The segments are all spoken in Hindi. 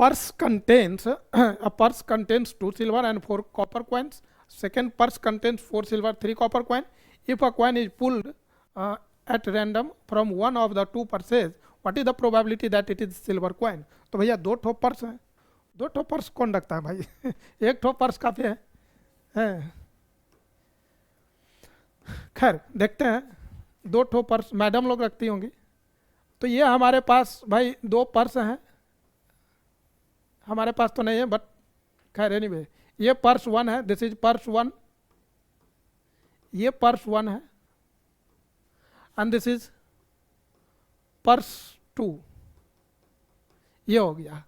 purse contains a purse contains 2 silver and 4 copper coins. Second purse contains 4 silver, 3 copper coin. If a coin is pulled at random from one of the two purses, what is the probability that it is silver coin? तो भैया दो ठो पर्स हैं, दो ठो पर्स कौन रखता है भाई? एक ठो पर्स काफी है। खैर देखते हैं, दो ठो पर्स मैडम लोग रखती होंगी। तो ये हमारे पास भाई दो पर्स हैं, हमारे पास तो नहीं है बट खैर एनीवे, ये पर्स 1 है, दिस इज पर्स 1, ये पर्स 1 है एंड दिस इज पर्स 2, ये हो गया।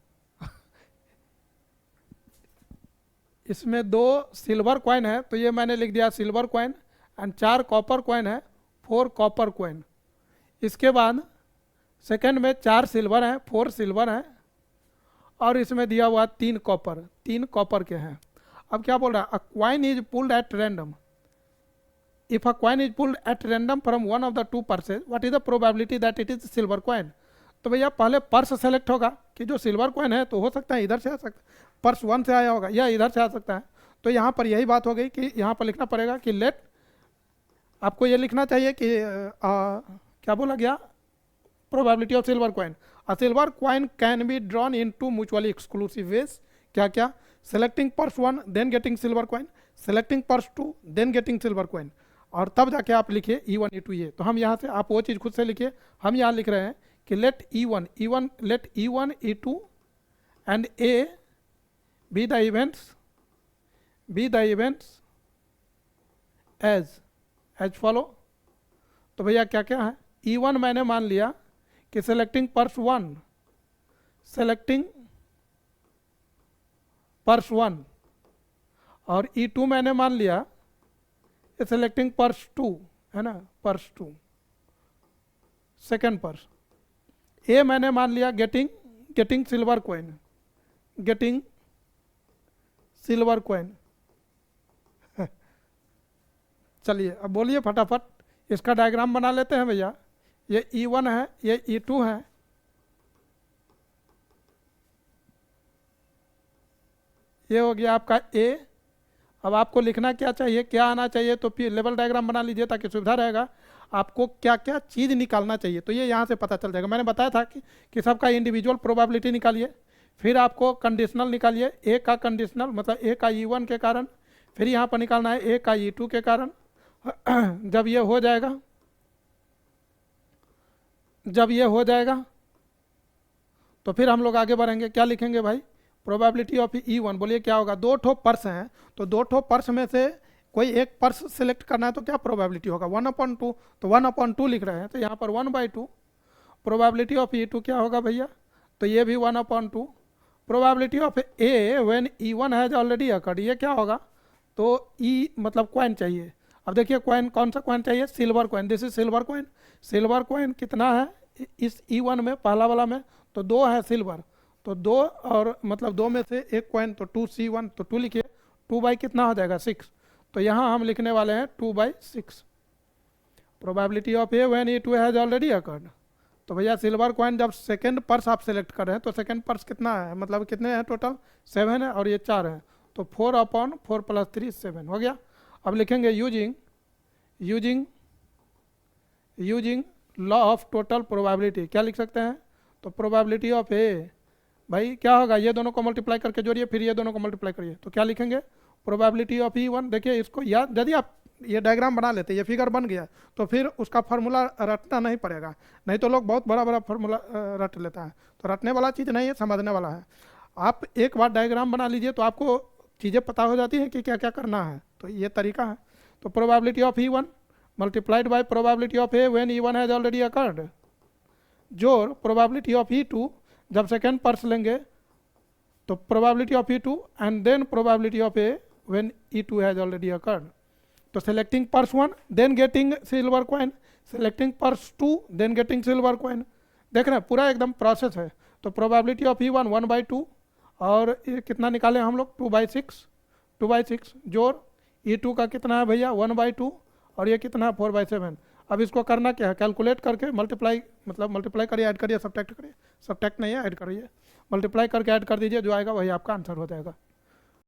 इसमें 2 सिल्वर कॉइन है तो ये मैंने लिख दिया silver coin and 4 copper coin है, 4 कॉपर कॉइन। इसके बाद सेकंड में 4 सिल्वर हैं, 4 सिल्वर हैं और इसमें दिया हुआ 3 कॉपर, 3 कॉपर के हैं। अब क्या बोल रहा है? अ coin is pulled at random, if a coin is pulled at random from one of the two पर्सेज, what is the probability that it is silver coin? तो भैया पहले पर्स सेलेक्ट होगा कि जो सिल्वर कॉइन है तो हो सकता है इधर से आ सकता है, पर्स 1 से आया होगा या इधर से आ सकता है। तो यहाँ पर यही बात हो गई कि यहाँ पर लिखना पड़ेगा कि लेट, आपको ये लिखना चाहिए कि क्या बोला गया? Probability of silver coin. A silver coin can be drawn in two mutually exclusive ways. क्या क्या? Selecting purse 1 then getting silver coin, selecting purse 2 then getting silver coin, और तब जाके आप लिखिए E1 E2 ये। तो हम यहाँ से, आप वो चीज़ खुद से लिखिए, हम यहाँ लिख रहे हैं कि let E1 E2 and A be the events as follow। तो भैया क्या क्या है? E1 मैंने मान लिया कि सेलेक्टिंग पर्स 1, सेलेक्टिंग पर्स 1, और E2 मैंने मान लिया सेलेक्टिंग पर्स 2, है ना, पर्स 2 सेकेंड पर्स। ए मैंने मान लिया getting silver coin, getting silver coin. चलिए अब बोलिए फटाफट, इसका डायग्राम बना लेते हैं भैया। ये E1 है, ये E2 है, ये हो गया आपका A। अब आपको लिखना क्या चाहिए, क्या आना चाहिए? तो फिर लेवल डायग्राम बना लीजिए ताकि सुविधा रहेगा। आपको क्या क्या चीज़ निकालना चाहिए तो ये यहाँ से पता चल जाएगा। मैंने बताया था कि सबका इंडिविजुअल प्रोबेबिलिटी निकालिए, फिर आपको कंडीशनल निकालिए, ए का कंडीशनल मतलब ए का E1 के कारण, फिर यहाँ पर निकालना है ए का E2 के कारण। जब ये हो जाएगा तो फिर हम लोग आगे बढ़ेंगे। क्या लिखेंगे भाई? Probability of E1। बोलिए क्या होगा? दो ठो पर्स हैं तो दो ठो पर्स में से कोई एक पर्स सेलेक्ट करना है तो क्या प्रोबेबिलिटी होगा? 1/2। तो 1/2 लिख रहे हैं तो यहाँ पर 1/2। प्रोबेबिलिटी ऑफ E2 क्या होगा भैया? तो ये भी 1/2। Probability of A when E1 has already occurred, ये क्या होगा? तो E मतलब कॉइन चाहिए। अब देखिए कॉइन, कौन सा कॉइन चाहिए? Silver coin, this is silver coin. Silver coin कितना है इस E1 में, पहला वाला में? तो 2 है सिल्वर, तो 2 और मतलब 2 में से एक कॉइन, तो 2C1, तो 2 लिखिए। 2 बाई कितना हो जाएगा? 6। तो यहाँ हम लिखने वाले हैं 2/6। Probability of A when E2 has already occurred. तो भैया सिल्वर कॉइन जब सेकंड पर्स आप सेलेक्ट कर रहे हैं तो सेकंड पर्स कितना है, मतलब कितने हैं टोटल? 7 है और ये 4 है, तो 4/4 + 3 7 हो गया। अब लिखेंगे using law of total probability. क्या लिख सकते हैं? तो प्रोबेबिलिटी ऑफ ए, भाई क्या होगा? ये दोनों को मल्टीप्लाई करके जोड़िए, फिर ये दोनों को मल्टीप्लाई करिए, तो क्या लिखेंगे? Probability of E1। देखिए इसको याद, यदि आप ये डायग्राम बना लेते, ये फिगर बन गया तो फिर उसका फार्मूला रटना नहीं पड़ेगा। नहीं तो लोग बहुत बड़ा बड़ा फार्मूला रट लेता है, तो रटने वाला चीज़ नहीं है, समझने वाला है। आप एक बार डायग्राम बना लीजिए तो आपको चीज़ें पता हो जाती हैं कि क्या क्या करना है, तो ये तरीका है। तो probability of E1 multiplied by probability of A when E1 has already occurred, जोड़ प्रोबेबिलिटी ऑफ E2 जब सेकेंड पर्स लेंगे तो probability of E2 and then probability of A when E2 has already occurred. तो selecting purse 1 then getting silver coin, selecting purse 2 then getting silver coin. देख रहे हैं पूरा एकदम प्रोसेस है। तो प्रोबेबिलिटी ऑफ E1 1/2 और ये कितना निकाले हम लोग? 2/6 जोड़ E2 का कितना है भैया? 1/2 और ये कितना है? 4/7। अब इसको करना क्या है, कैलकुलेट करके मल्टीप्लाई, मतलब मल्टीप्लाई करिए, ऐड करिए, सब्ट्रैक्ट करिए, सब्ट्रैक्ट नहीं है, ऐड करिए, मल्टीप्लाई करके ऐड कर दीजिए, जो आएगा वही आपका आंसर हो जाएगा।